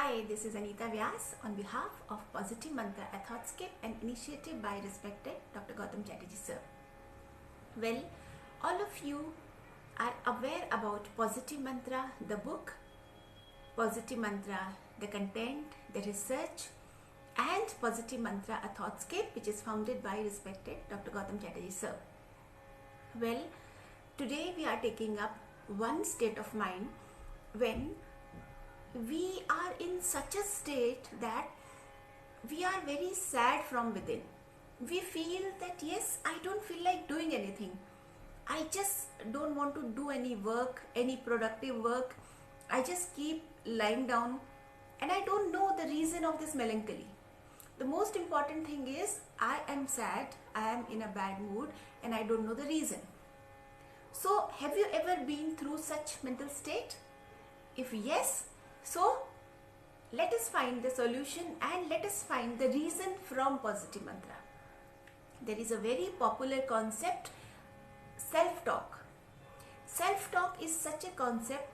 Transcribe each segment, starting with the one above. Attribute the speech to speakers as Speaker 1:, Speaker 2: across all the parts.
Speaker 1: Hi, this is Anita Vyas on behalf of Positive Mantra, a thoughtscape and initiative by respected Dr. Gautam Chatterjee sir. Well, all of you are aware about Positive Mantra, the book, Positive Mantra, the content, the research, and Positive Mantra, a thoughtscape, which is founded by respected Dr. Gautam Chatterjee sir. Well, today we are taking up one state of mind when we are in such a state that we are very sad from within. We feel that yes, I don't feel like doing anything. I just don't want to do any work, any productive work. I just keep lying down and I don't know the reason of this melancholy. The most important thing is I am sad, I am in a bad mood and I don't know the reason. So have you ever been through such mental state? If yes, so let us find the solution and let us find the reason from Positive Mantra. There is a very popular concept, self-talk. Self-talk is such a concept.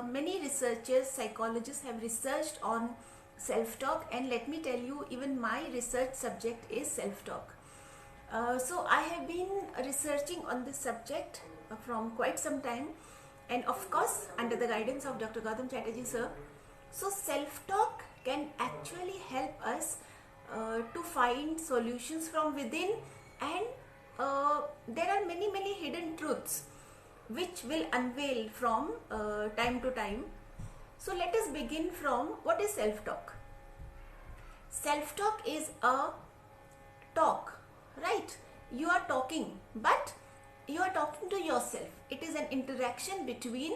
Speaker 1: Many researchers, psychologists have researched on self-talk, and let me tell you, even my research subject is self-talk. So I have been researching on this subject from quite some time, and of course under the guidance of Dr. Gautam Chatterjee sir. So self-talk can actually help us to find solutions from within, and there are many hidden truths which will unveil from time to time. So let us begin from what is self-talk. Self-talk is a talk, right? You are talking, but you are talking to yourself. It is an interaction between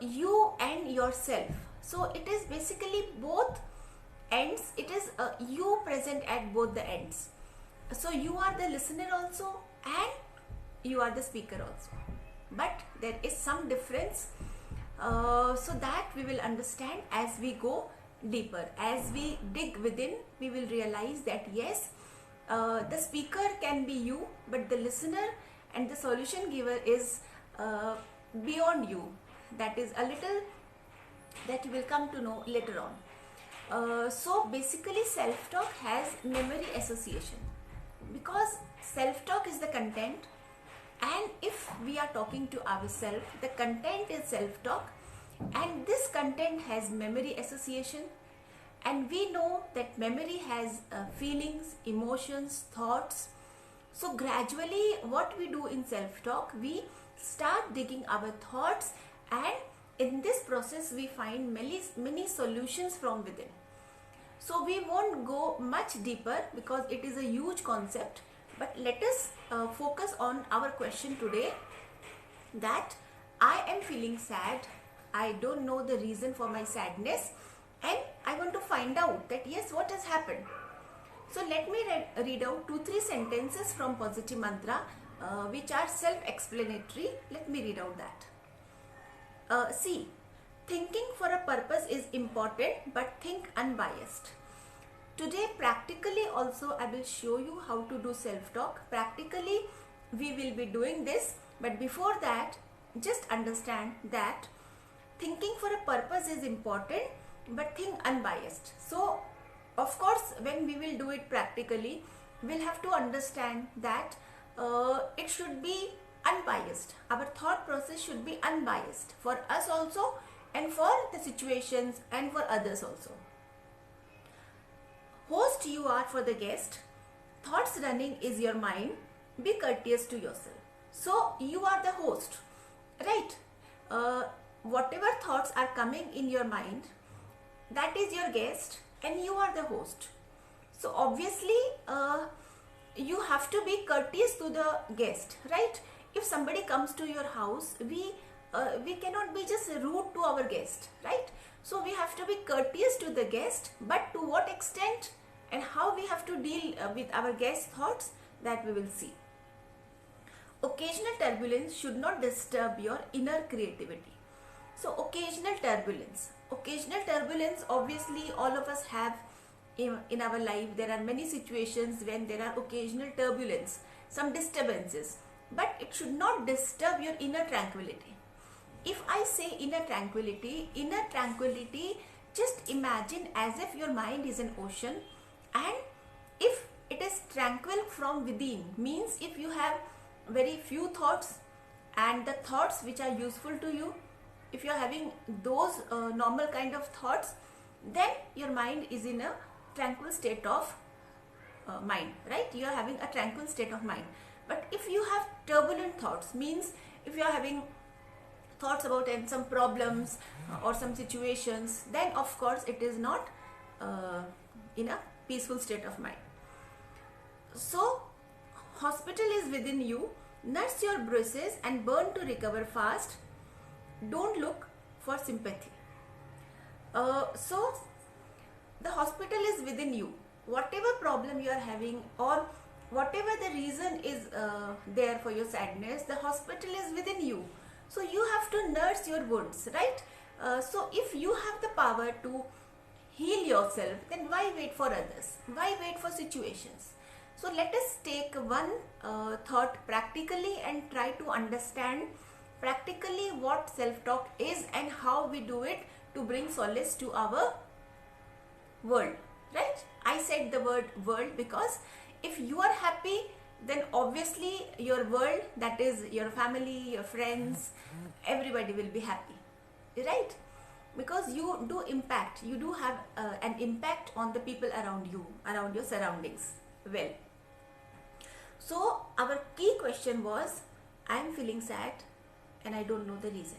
Speaker 1: you and yourself. So it is basically both ends. It is you present at both the ends. So you are the listener also and you are the speaker also. But there is some difference, so that we will understand as we go deeper. As we dig within, we will realize that yes, the speaker can be you, but the listener and the solution giver is beyond you. That is a little that you will come to know later on. So basically self-talk has memory association, because self-talk is the content, and if we are talking to ourselves, the content is self-talk, and this content has memory association, and we know that memory has feelings, emotions, thoughts. So gradually what we do in self-talk, we start digging our thoughts, and in this process we find many solutions from within. So we won't go much deeper because it is a huge concept, but let us focus on our question today, that I am feeling sad, I don't know the reason for my sadness, and I want to find out that yes, what has happened. So let me read out 2-3 sentences from Positive Mantra which are self-explanatory. Let me read out that. See, thinking for a purpose is important, but think unbiased. Today practically also I will show you how to do self-talk. Practically we will be doing this, but before that just understand that thinking for a purpose is important, but think unbiased. So of course when we will do it practically, we'll have to understand that it should be unbiased. Our thought process should be unbiased for us also, and for the situations, and for others also. Host you are for the guest, thoughts running is your mind, be courteous to yourself. So you are the host, right? Whatever thoughts are coming in your mind, that is your guest and you are the host. So obviously you have to be courteous to the guest, right? If somebody comes to your house, we cannot be just rude to our guest, right? So we have to be courteous to the guest, but to what extent and how we have to deal with our guest thoughts, that we will see. Occasional turbulence should not disturb your inner creativity. So occasional turbulence, obviously all of us have in our life. There are many situations when there are occasional turbulence, some disturbances, but it should not disturb your inner tranquility. If I say inner tranquility Just imagine as if your mind is an ocean, and if it is tranquil from within, means if you have very few thoughts and the thoughts which are useful to you, if you are having those normal kind of thoughts, then your mind is in a tranquil state of mind, right? You are having a tranquil state of mind. But if you have turbulent thoughts, means if you are having thoughts about some problems or some situations, then of course it is not in a peaceful state of mind. So hospital is within you. Nurse your bruises and burn to recover fast. Don't look for sympathy. So the hospital is within you. Whatever problem you are having, or whatever the reason is there for your sadness, the hospital is within you. So you have to nurse your wounds, right? So if you have the power to heal yourself, then why wait for others? Why wait for situations? So let us take one thought practically and try to understand practically what self-talk is and how we do it to bring solace to our world, right? I said the word world because if you are happy, then obviously your world, that is your family, your friends, everybody will be happy, right? Because you do impact, you do have an impact on the people around you, around your surroundings. Well, so our key question was, I am feeling sad and I don't know the reason.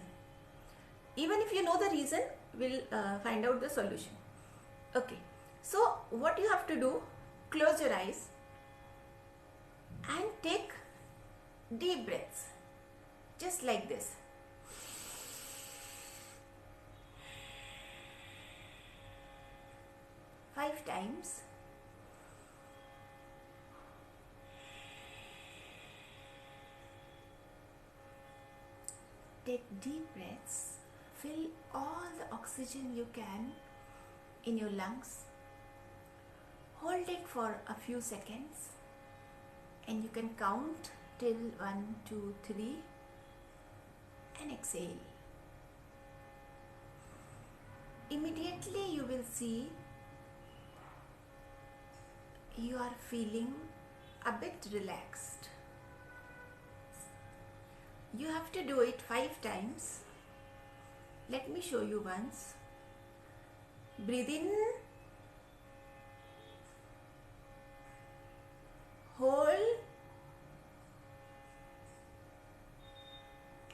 Speaker 1: Even if you know the reason, we'll find out the solution. Okay, so what you have to do, close your eyes and take deep breaths, just like this. Five times. Take deep breaths, fill all the oxygen you can in your lungs. Hold it for a few seconds and you can count till 1, 2, 3 and exhale. Immediately you will see you are feeling a bit relaxed. You have to do it 5 times. Let me show you once. Breathe in, hold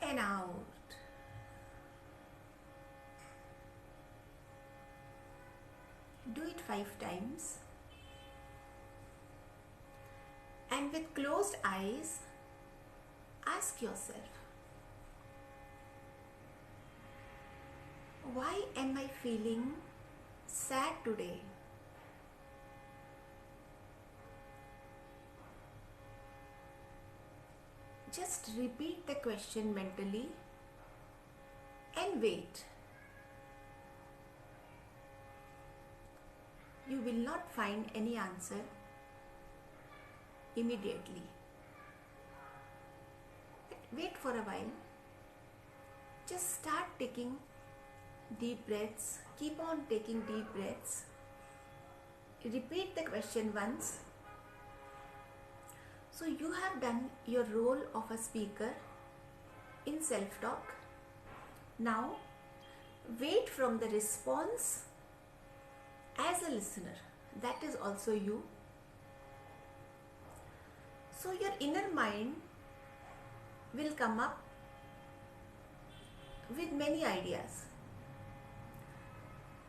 Speaker 1: and out. Do it 5 times. And with closed eyes, ask yourself, why am I feeling sad today? Just repeat the question mentally and wait. You will not find any answer immediately. Wait for a while. Just start taking deep breaths. Keep on taking deep breaths. Repeat the question once. So you have done your role of a speaker in self-talk. Now wait from the response as a listener. That is also you. So your inner mind will come up with many ideas.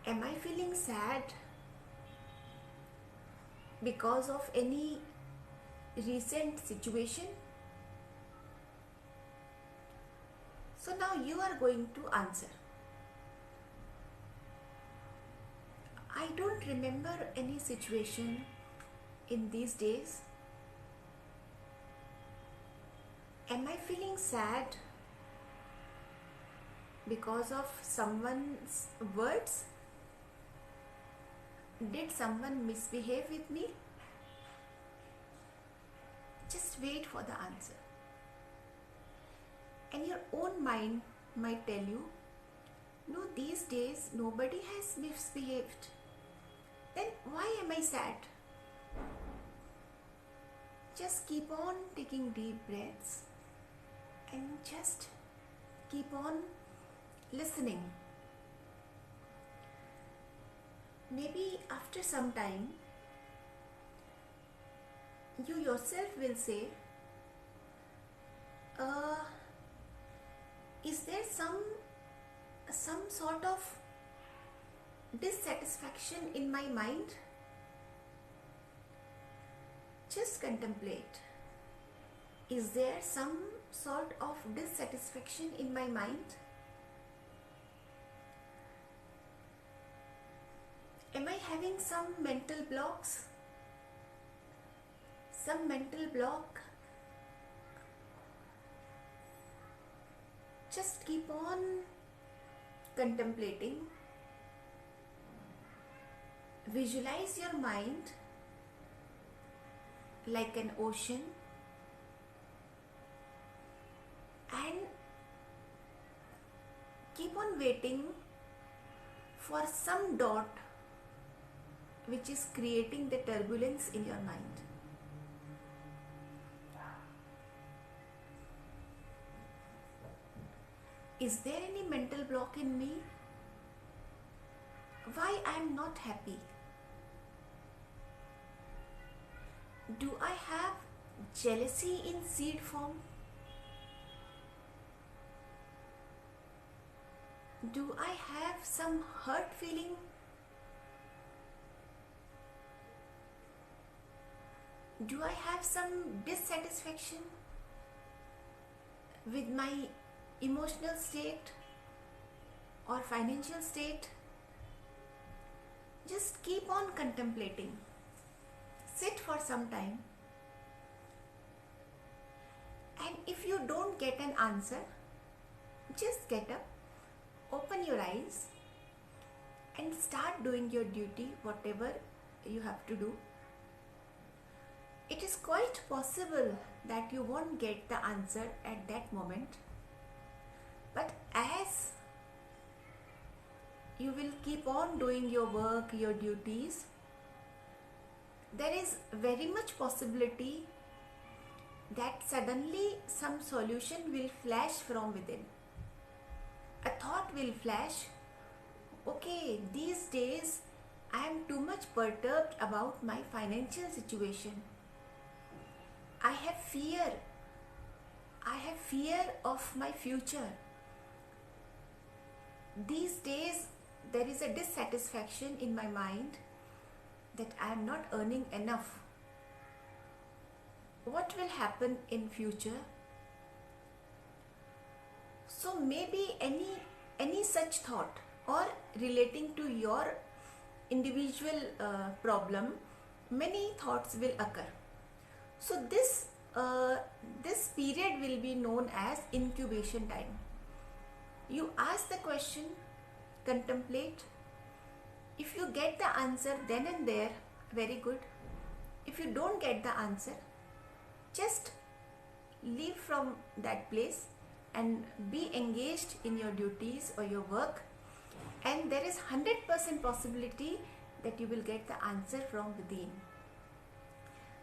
Speaker 1: Am I feeling sad because of any recent situation? So now you are going to answer. I don't remember any situation in these days. Am I feeling sad because of someone's words? Did someone misbehave with me? Just wait for the answer. And your own mind might tell you, No, these days nobody has misbehaved. Then why am I sad? Just keep on taking deep breaths and just keep on listening. Maybe after some time, you yourself will say, is there some sort of dissatisfaction in my mind? Just contemplate. Is there some sort of dissatisfaction in my mind? Am I having some mental blocks? Some mental block? Just keep on contemplating. Visualize your mind like an ocean and keep on waiting for some dot which is creating the turbulence in your mind. Is there any mental block in me? Why I am not happy? Do I have jealousy in seed form? Do I have some hurt feeling? Do I have some dissatisfaction with my emotional state or financial state? Just keep on contemplating. Sit for some time, and if you don't get an answer, just get up, open your eyes and start doing your duty, whatever you have to do. It is quite possible that you won't get the answer at that moment, but as you will keep on doing your work, your duties, there is very much possibility that suddenly some solution will flash from within. A thought will flash, okay, these days I am too much perturbed about my financial situation. I have fear of my future. These days there is a dissatisfaction in my mind that I am not earning enough. What will happen in future? So maybe any such thought or relating to your individual problem, many thoughts will occur. So this period will be known as incubation time. You ask the question, contemplate. If you get the answer then and there, very good. If you don't get the answer, just leave from that place and be engaged in your duties or your work, and there is 100% possibility that you will get the answer from within.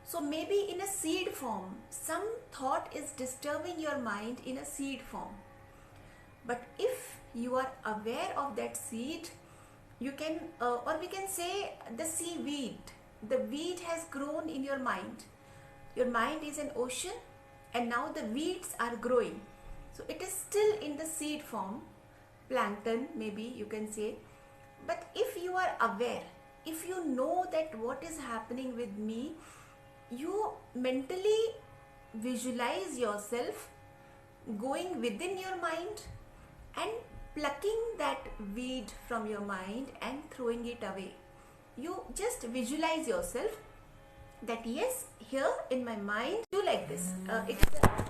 Speaker 1: So maybe in a seed form, some thought is disturbing your mind in a seed form. But if you are aware of that seed, you can, or we can say the seaweed, the weed has grown in your mind. Your mind is an ocean and now the weeds are growing. So it is still in the seed form, plankton maybe you can say. But if you are aware, if you know that what is happening with me, you mentally visualize yourself going within your mind and plucking that weed from your mind and throwing it away. You just visualize yourself that yes, here in my mind, do like this. It is a